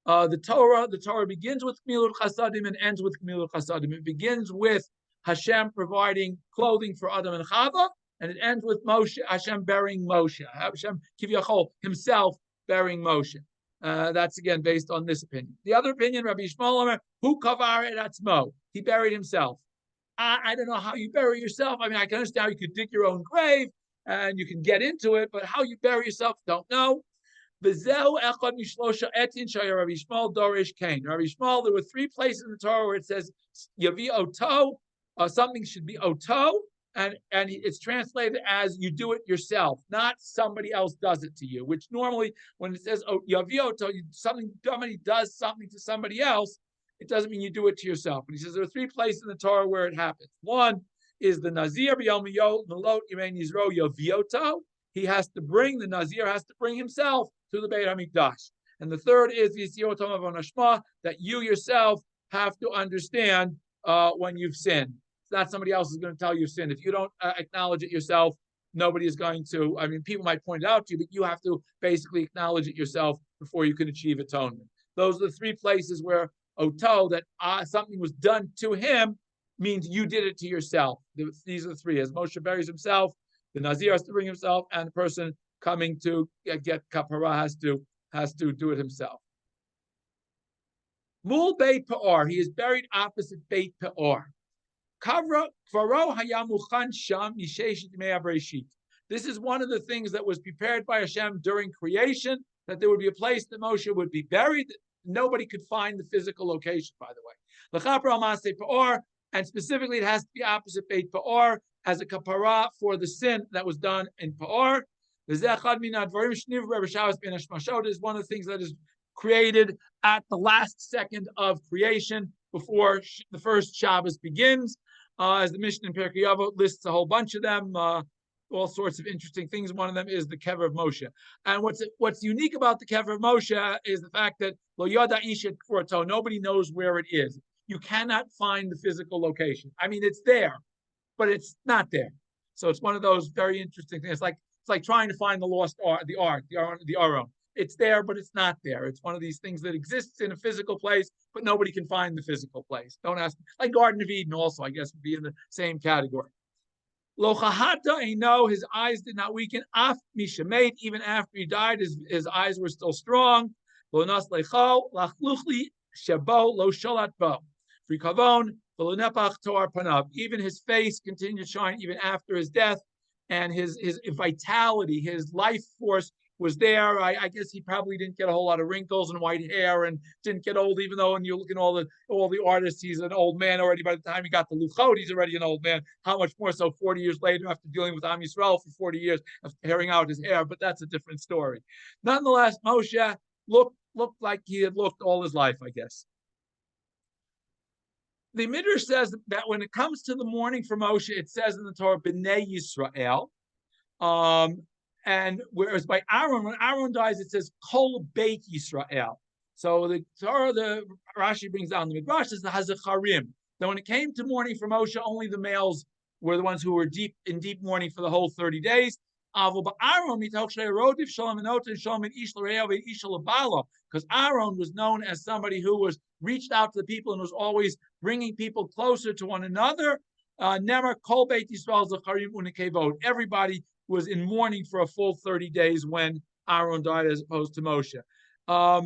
the Torah begins with Gemilut Chasadim and ends with Gemilut Chasadim. It begins with Hashem providing clothing for Adam and Chava, and it ends with Hashem burying Moshe. Hashem Kivyachol himself burying Moshe. That's again based on this opinion. The other opinion, Rabbi Yishmael Omer, who kavar et atzmo, he buried himself. I don't know how you bury yourself. I mean, I can understand how you could dig your own grave and you can get into it, but how you bury yourself, don't know. Rabbi Yishmael Dorish Kain. Rabbi Yishmael, there were three places in the Torah where it says Yavi Oto, something should be Oto, and it's translated as you do it yourself, not somebody else does it to you. Which normally, when it says Yavi Oto, somebody does something to somebody else, it doesn't mean you do it to yourself. But he says there are three places in the Torah where it happens. One is the Nazir B'Yom Melot Yemei Nizro Yavi Oto. The Nazir has to bring himself to the Beit HaMikdash. And the third is that you yourself have to understand when you've sinned. It's not somebody else is going to tell you you've sinned. If you don't acknowledge it yourself, nobody is going to. I mean, people might point it out to you, but you have to basically acknowledge it yourself before you can achieve atonement. Those are the three places where Oto, that something was done to him, means you did it to yourself. These are the three. As Moshe buries himself, the Nazir has to bring himself, and the person coming to get kapara has to do it himself. Mul Beit Peor, he is buried opposite Beit Peor. This is one of the things that was prepared by Hashem during creation, that there would be a place that Moshe would be buried. Nobody could find the physical location, by the way. And specifically, it has to be opposite Beit Peor as a kapara for the sin that was done in Peor. Is one of the things that is created at the last second of creation before the first Shabbos begins. As the Mishnah in Pirkei Avot lists a whole bunch of them, all sorts of interesting things. One of them is the kever of Moshe. And what's unique about the kever of Moshe is the fact that lo yada ish et kfurto, nobody knows where it is. You cannot find the physical location. I mean, it's there, but it's not there. So it's one of those very interesting things. It's like trying to find the lost art, the Aron. It's there, but it's not there. It's one of these things that exists in a physical place, but nobody can find the physical place. Don't ask me. Like Garden of Eden also, I guess, would be in the same category. Lo chahata, no, his eyes did not weaken. Af mishamate, even after he died, his eyes were still strong. Lo nas lecho, lachluchli shabo, lo sholat bo. Frikavon, lo nepach toar panav. Even his face continued to shine even after his death. And his vitality, his life force was there. I guess he probably didn't get a whole lot of wrinkles and white hair and didn't get old, even though when you look at all the artists, he's an old man already. By the time he got the Luchot, he's already an old man. How much more so 40 years later after dealing with Am Yisrael for 40 years, after tearing out his hair, but that's a different story. Nonetheless, Moshe looked like he had looked all his life, I guess. The Midrash says that when it comes to the mourning for Moshe, it says in the Torah, B'nai Yisrael. And whereas by Aaron, when Aaron dies, it says Kol Beit Yisrael. So the Torah, the Rashi brings down the Midrash is the Hazacharim. That when it came to mourning for Moshe, only the males were the ones who were in deep mourning for the whole 30 days. Because Aaron was known as somebody who was reached out to the people and was always bringing people closer to one another. Everybody was in mourning for a full 30 days when Aaron died, as opposed to Moshe. I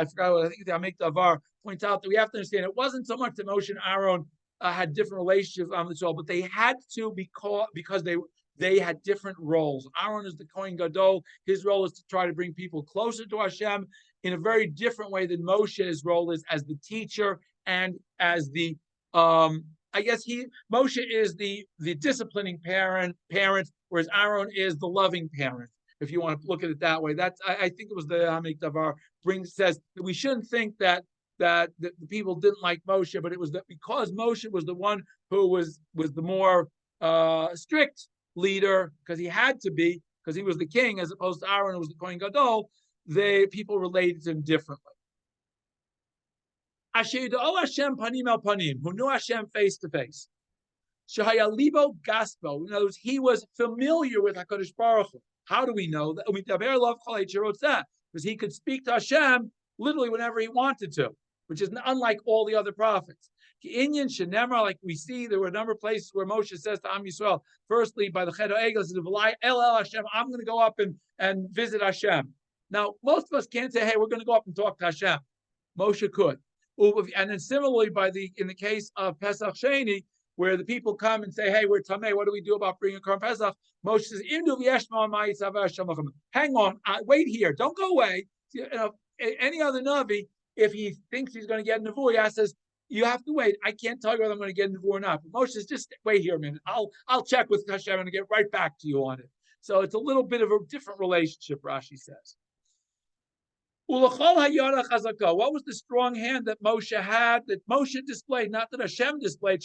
forgot. I think the Amek Davar points out that we have to understand it wasn't so much that Moshe and Aaron had different relationships on the soul, but they had to because they had different roles. Aaron is the Kohen Gadol. His role is to try to bring people closer to Hashem in a very different way than Moshe's role is as the teacher and as the Moshe is the disciplining parent, whereas Aaron is the loving parent. If you want to look at it that way, I think it was the Amek Davar says that we shouldn't think that the people didn't like Moshe, but it was that because Moshe was the one who was the more strict leader, because he had to be, because he was the king, as opposed to Aaron, who was the Kohen Gadol, people related to him differently. Hashem panim el panim, who knew Hashem face to face. Shehaya libo gaspo, in other words, he was familiar with HaKadosh Baruch Hu. How do we know that? Because he could speak to Hashem literally whenever he wanted to, which is unlike all the other prophets. Inyan Shenemar, like we see, there were a number of places where Moshe says to Am Yisrael, firstly, by the Ched HaEgel, El Hashem, I'm going to go up and visit Hashem. Now, most of us can't say, hey, we're going to go up and talk to Hashem. Moshe could. And then similarly, in the case of Pesach Sheni, where the people come and say, hey, we're Tameh, what do we do about bringing a Korban Pesach? Moshe says, hang on, wait here, don't go away. Any other Navi, if he thinks he's going to get a Nevuah, he says, you have to wait. I can't tell you whether I'm going to get a Nevuah or not. But Moshe says, just wait here a minute. I'll check with Hashem and get right back to you on it. So it's a little bit of a different relationship, Rashi says. What was the strong hand that Moshe had, that Moshe displayed, not that Hashem displayed?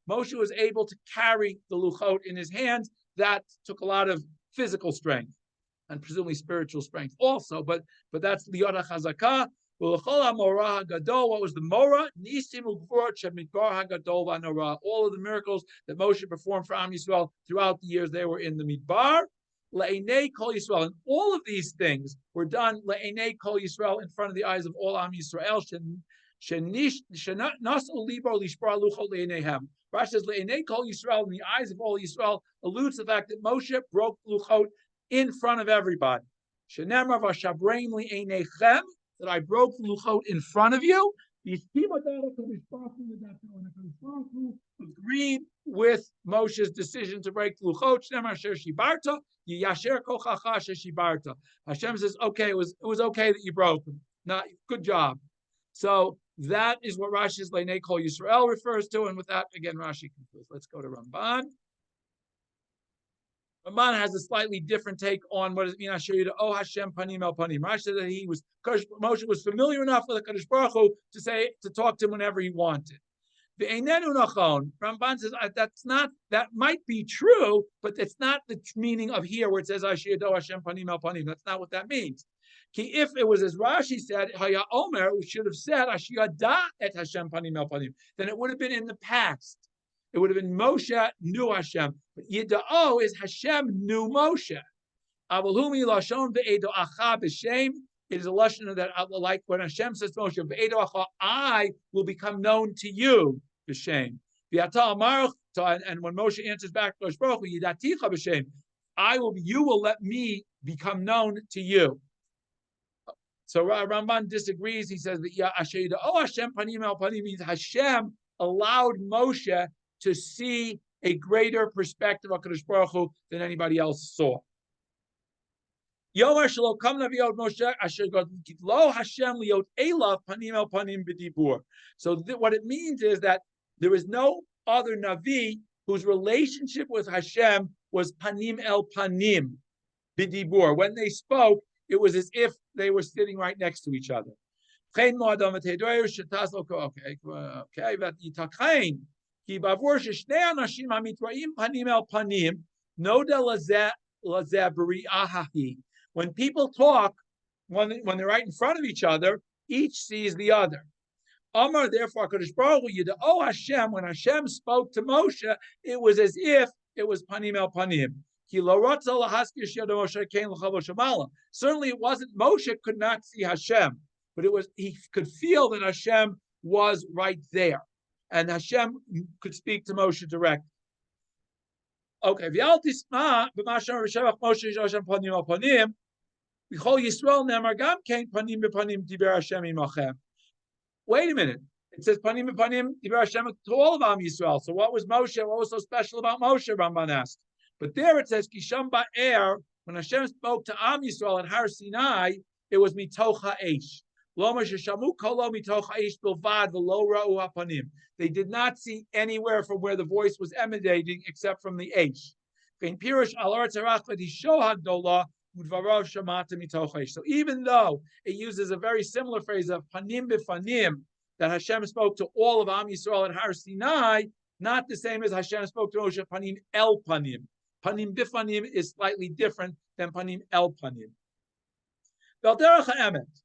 Moshe was able to carry the luchot in his hands. That took a lot of physical strength and presumably spiritual strength also, but that's the Yada Chazakah. What was the Mora? All of the miracles that Moshe performed for Am Yisrael throughout the years they were in the Midbar. Le'enei Kol Yisrael, and all of these things were done le'enei Kol Yisrael, in front of the eyes of all Am Yisrael. Rashi says le'enei Kol Yisrael, in the eyes of all Yisrael, alludes to the fact that Moshe broke luchot in front of everybody. Shenemar v'shabreim le'enechem, that I broke the luchot in front of you. Agreed with Moshe's decision to break the luchot. Hashem says, okay, it was okay that you broke them. Not good job. So that is what Rashi's Leinei Kol Yisrael refers to, and with that, again, Rashi concludes. Let's go to Ramban. Ramban has a slightly different take on what does it mean. Oh Hashem panim el panim. Rashi said that Moshe was familiar enough with the Kadosh Baruch Hu to talk to him whenever he wanted. The Einenu Nachon, Ramban says that might be true, but that's not the meaning of here where it says Ashiyado Hashem panim el panim. That's not what that means. If it was as Rashi said, Haya Omer, we should have said Ashiyada et Hashem panim el panim. Then it would have been in the past. It would have been Moshe knew Hashem. But Yida'o is Hashem knew Moshe. Avalhumi lashon ve'edo acha b'shem. It is a lashon that, like when Hashem says to Moshe, ve'edo acha, I will become known to you b'shem. V'ata amarach, and when Moshe answers back to Baruch Hu, Yidaticha b'shem, you will let me become known to you. So Ramban disagrees. He says that Hashem panim el panim means Hashem allowed Moshe to see a greater perspective of HaKadosh Baruch Hu than anybody else saw. What it means is that there is no other Navi whose relationship with Hashem was panim el panim b'dibur. When they spoke, it was as if they were sitting right next to each other. When people talk, when they're right in front of each other, each sees the other. Amar, therefore, Kadosh Baruch Hu, oh Hashem, when Hashem spoke to Moshe, it was as if it was panim el panim. Certainly, it wasn't. Moshe could not see Hashem, but it was he could feel that Hashem was right there, and Hashem could speak to Moshe direct. Okay, wait a minute. It says panim panim diber Hashem to all of Am Yisrael. So what was Moshe? What was so special about Moshe? Ramban asked. But there it says Kisham ba'er, when Hashem spoke to Am Yisrael at Har Sinai, it was mitoch ha'esh. Lo shamu kolo mitoch ha'esh bilvad v'lo ra'u hapanim. They did not see anywhere from where the voice was emanating except from the esh. Vein pirush al aretz harach v'disho hagdola udvarav shamata mitoch ha'esh. So even though it uses a very similar phrase of panim b'fanim, that Hashem spoke to all of Am Yisrael at Har Sinai, not the same as Hashem spoke to Moshe panim el panim. Panim bifanim is slightly different than panim el panim. V'alderech ha'emet,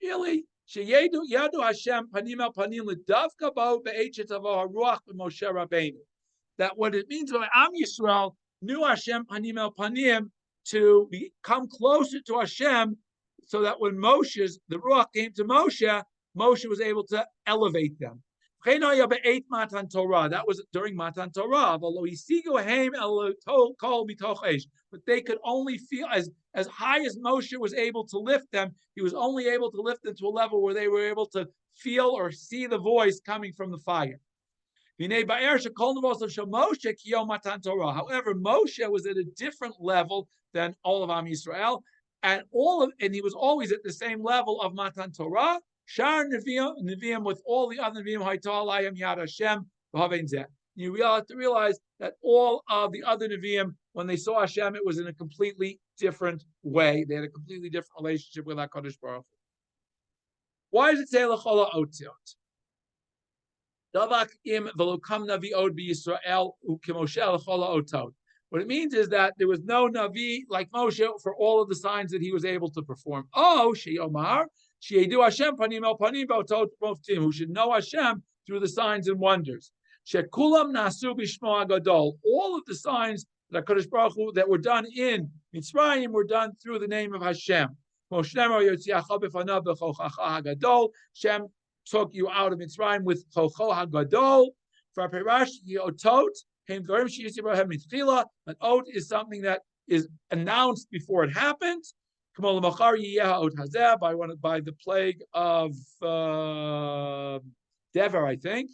really, sheyedu yadu Hashem panim el panim l'davka bo be'echet avo haruach b'Moshe Rabbeinu. That what it means by Am Yisrael knew Hashem panim el panim to become closer to Hashem, so that when the ruach came to Moshe, Moshe was able to elevate them. That was during Matan Torah. But they could only feel as high as Moshe was able to lift them. He was only able to lift them to a level where they were able to feel or see the voice coming from the fire. However, Moshe was at a different level than all of Am Yisrael, and he was always at the same level of Matan Torah. Shar Nevi'im with all the other Nevi'im, Haytalayim Yad Hashem, V'Havein. You have to realize that all of the other Nevi'im, when they saw Hashem, it was in a completely different way. They had a completely different relationship with HaKadosh Baruch Hu. Why does it say L'chola Otziot? Davak im v'lokam Navi'od b'Yisrael u'kemoshe L'chola Otot. What it means is that there was no Navi like Moshe for all of the signs that he was able to perform. Oh, Sheyomar, Sheyedu Hashem panim el panim b'otot moftim, who should know Hashem through the signs and wonders. Shekulam nasu b'shmo hagadol. All of the signs that Kadosh Baruch Hu that were done in Mitzrayim were done through the name of Hashem. Hashem took you out of Mitzrayim with Chocho Hagadol. For Perash Yotot, an oath is something that is announced before it happens. By the plague of Dever, I think.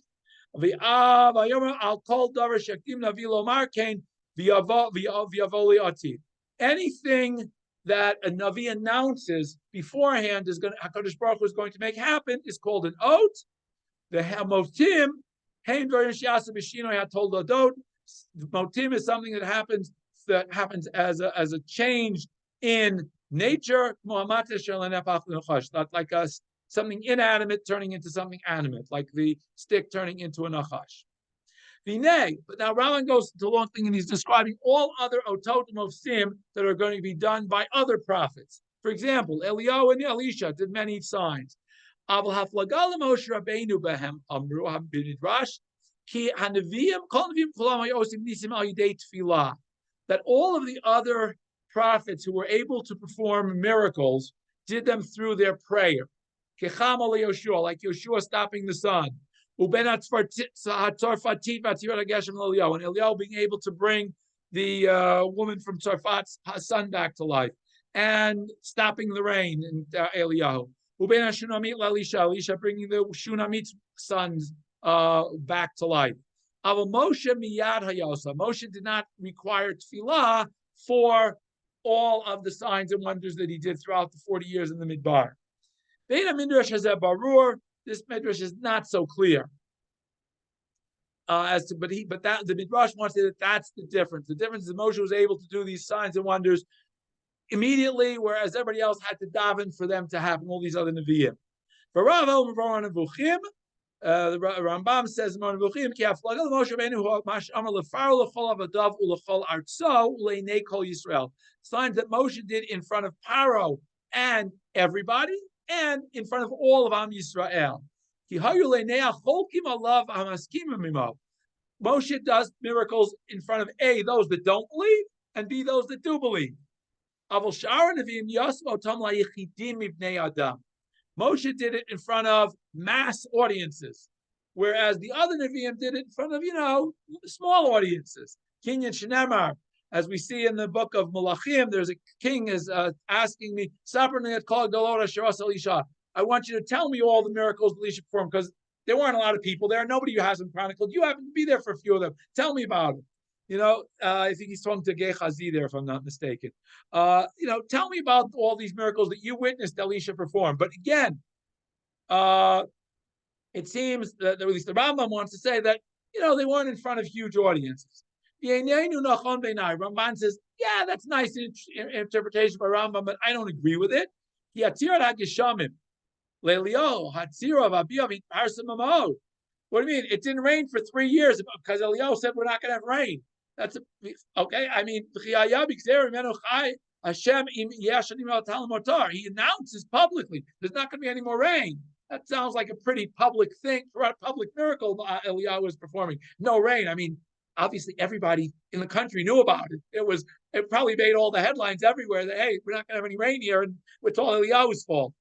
Anything that a Navi announces beforehand is going to, HaKadosh Baruch Hu is going to make happen is called an oath. The motim, motim is something that happens as a change in nature, like something inanimate turning into something animate, like the stick turning into a nachash. But now Rambam goes into a long thing and he's describing all other ototim of sim that are going to be done by other prophets. For example, Eliyahu and Elisha did many signs. That all of the other prophets who were able to perform miracles did them through their prayer. Like Yoshua stopping the sun. And Eliyahu being able to bring the woman from Tzarfat's son back to life, and stopping the rain in Eliyahu. Elisha bringing the Shunamit's sons back to life. Moshe did not require tefillah for all of the signs and wonders that he did throughout the 40 years in the Midbar. This midrash is not so clear but the midrash wants to say that that's the difference. The difference is Moshe was able to do these signs and wonders immediately, whereas everybody else had to daven for them to happen. All these other neviim. The Rambam says, signs that Moshe did in front of Paro and everybody, and in front of all of Am Yisrael. Moshe does miracles in front of A, those that don't believe, and B, those that do believe. Moshe did it in front of mass audiences, whereas the other Nevi'im did it in front of, small audiences. Kinyan Shenemar, as we see in the book of Malachim, there's a king is asking me, I want you to tell me all the miracles Elisha performed, because there weren't a lot of people there. Nobody who has them chronicled. You happen to be there for a few of them. Tell me about them. I think he's talking to Gehazi there, if I'm not mistaken. Tell me about all these miracles that you witnessed Elisha perform. But again, it seems that at least the Rambam wants to say that, they weren't in front of huge audiences. Ramban says, yeah, that's nice interpretation by Rambam, but I don't agree with it. What do you mean? It didn't rain for 3 years because Eliyahu said we're not going to have rain. That's okay. I mean, he announces publicly there's not going to be any more rain. That sounds like a pretty public thing, a public miracle Eliyahu was performing. No rain. I mean, obviously everybody in the country knew about it. It probably made all the headlines everywhere that, hey, we're not going to have any rain here, and it's all Eliyahu's fault.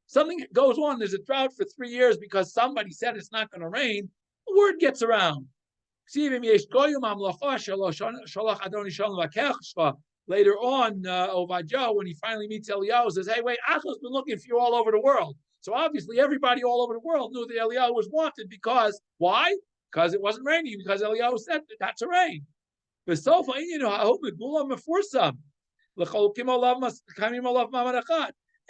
Something goes on. There's a drought for 3 years because somebody said it's not going to rain. The word gets around. Later on, Ovadjo, when he finally meets Eliyahu, says, hey, wait, Achos been looking for you all over the world. So obviously everybody all over the world knew that Eliyahu was wanted because, why? Because it wasn't raining, because Eliyahu said not to rain.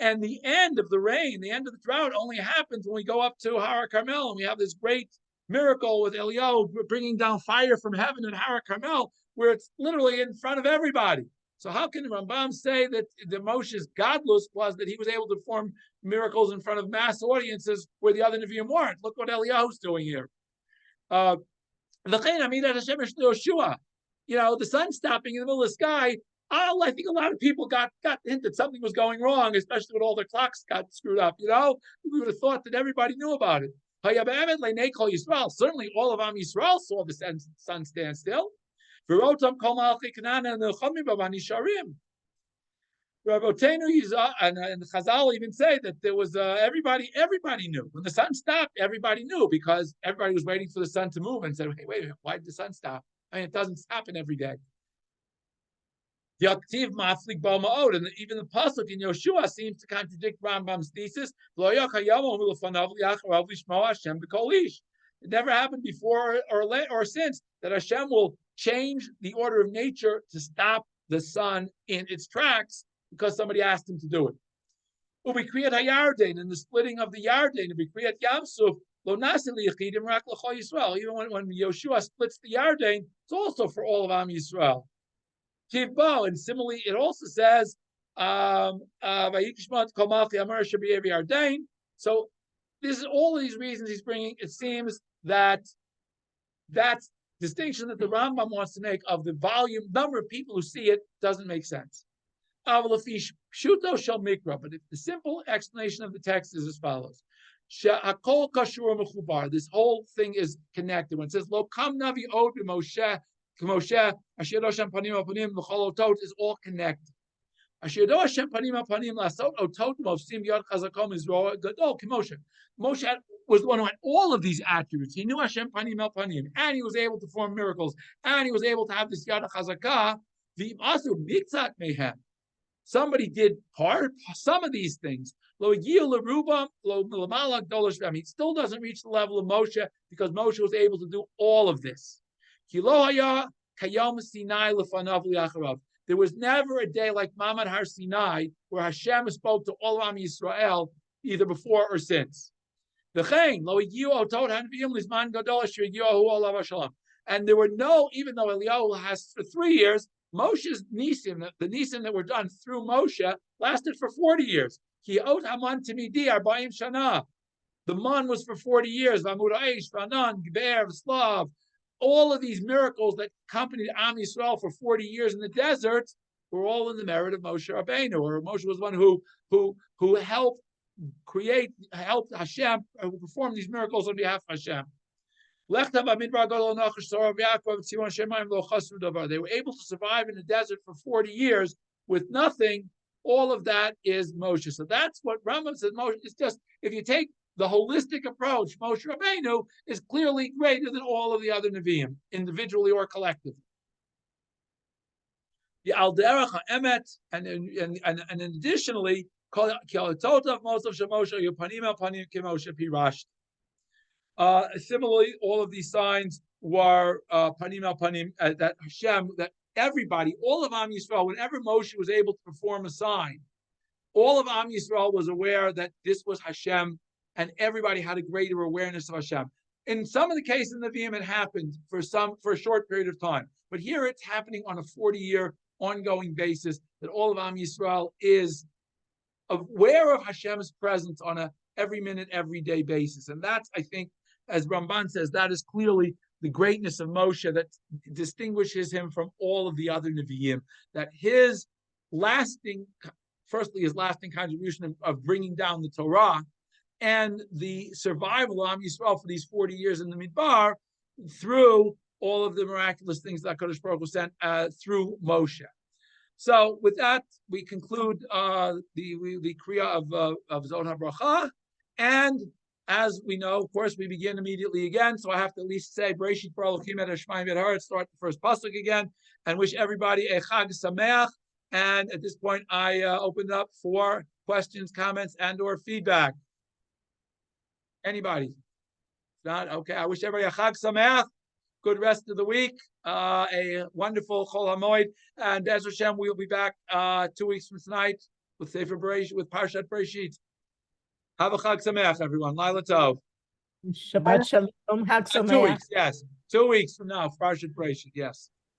And the end of the rain, the end of the drought only happens when we go up to Har Carmel and we have this great miracle with Eliyahu bringing down fire from heaven at Har Carmel, where it's literally in front of everybody. So how can the Rambam say that the Moshe's godless was that he was able to perform miracles in front of mass audiences where the other Nevi'im weren't? Look what Eliyahu's doing here. The sun stopping in the middle of the sky. I think a lot of people got the hint that something was going wrong, especially when all their clocks got screwed up. We would have thought that everybody knew about it. Certainly all of Am Yisrael saw the sun stand still. And Chazal even say that there was everybody knew. When the sun stopped, everybody knew because everybody was waiting for the sun to move and said, hey, wait a minute, why did the sun stop? I mean, it doesn't happen every day. And even the pasuk in Yoshua seems to contradict Rambam's thesis. It never happened before or since that Hashem will change the order of nature to stop the sun in its tracks because somebody asked him to do it. And the splitting of the Yarden, even when Yoshua splits the Yarden, it's also for all of Am Yisrael. And similarly, it also says, so this is all of these reasons he's bringing. It seems that distinction that the Rambam wants to make of the number of people who see it doesn't make sense. But the simple explanation of the text is as follows. This whole thing is connected. When it says Lo kam navi od b'Moshe Moshe asher Hashem panim al panim v'chol otot is all connected. Asher Hashem panim al panim lasot otot mofsim yad chazakom Yisrael gadol k'Moshe. Moshe was the one who had all of these attributes. He knew Hashem panim al panim, and he was able to perform miracles, and he was able to have this yad chazakah. V'asu mitzat mehem. Somebody did some of these things. He still doesn't reach the level of Moshe because Moshe was able to do all of this. There was never a day like Mamad Har Sinai where Hashem spoke to all of Am Yisrael either before or since. And there were no, even though Eliyahu has for 3 years, Moshe's nisim, the nisim that were done through Moshe, lasted for 40 years. Ki ot haman timidi arba'im shana. The man was for 40 years. V'amud ha'esh, v'anan, Geber, Slav. All of these miracles that accompanied Am Yisrael for 40 years in the desert were all in the merit of Moshe Rabbeinu. Or Moshe was one who helped Hashem, who performed these miracles on behalf of Hashem. They were able to survive in the desert for 40 years with nothing. All of that is Moshe. So that's what Rambam says. Moshe is just, if you take the holistic approach, Moshe Rabbeinu is clearly greater than all of the other Nevi'im, individually or collectively. The Al Derech HaEmet, and additionally, similarly, all of these signs were panim al panim, that Hashem, that everybody, all of Am Yisrael, whenever Moshe was able to perform a sign, all of Am Yisrael was aware that this was Hashem, and everybody had a greater awareness of Hashem. In some of the cases in the Nevi'im, it happened for a short period of time, but here it's happening on a 40-year ongoing basis, that all of Am Yisrael is aware of Hashem's presence on a every minute, every day basis. And that's, I think, as Ramban says, that is clearly the greatness of Moshe that distinguishes him from all of the other Nevi'im, that his lasting contribution of bringing down the Torah and the survival of Am Yisrael for these 40 years in the Midbar through all of the miraculous things that Kadosh Baruch Hu sent through Moshe. So with that, we conclude the Kriya of V'Zot Habracha. And as we know, of course, we begin immediately again. So I have to at least say, Bereshit bara Elokim et Hashmayim v'et haaretz, start the first pasuk again, and wish everybody a Chag Sameach. And at this point, I open it up for questions, comments, and/or feedback. Anybody? Not okay. I wish everybody a Chag Sameach. Good rest of the week, a wonderful Chol HaMoed, and Be'ez Hashem, we'll be back 2 weeks from tonight with Sefer Bereshit, with Parshat Bereshit. Have a Chag Sameach, everyone. Laila Tov. Shabbat Shalom, Chag Sameach. 2 weeks, yes. 2 weeks from now, Parshat Bereshit, yes.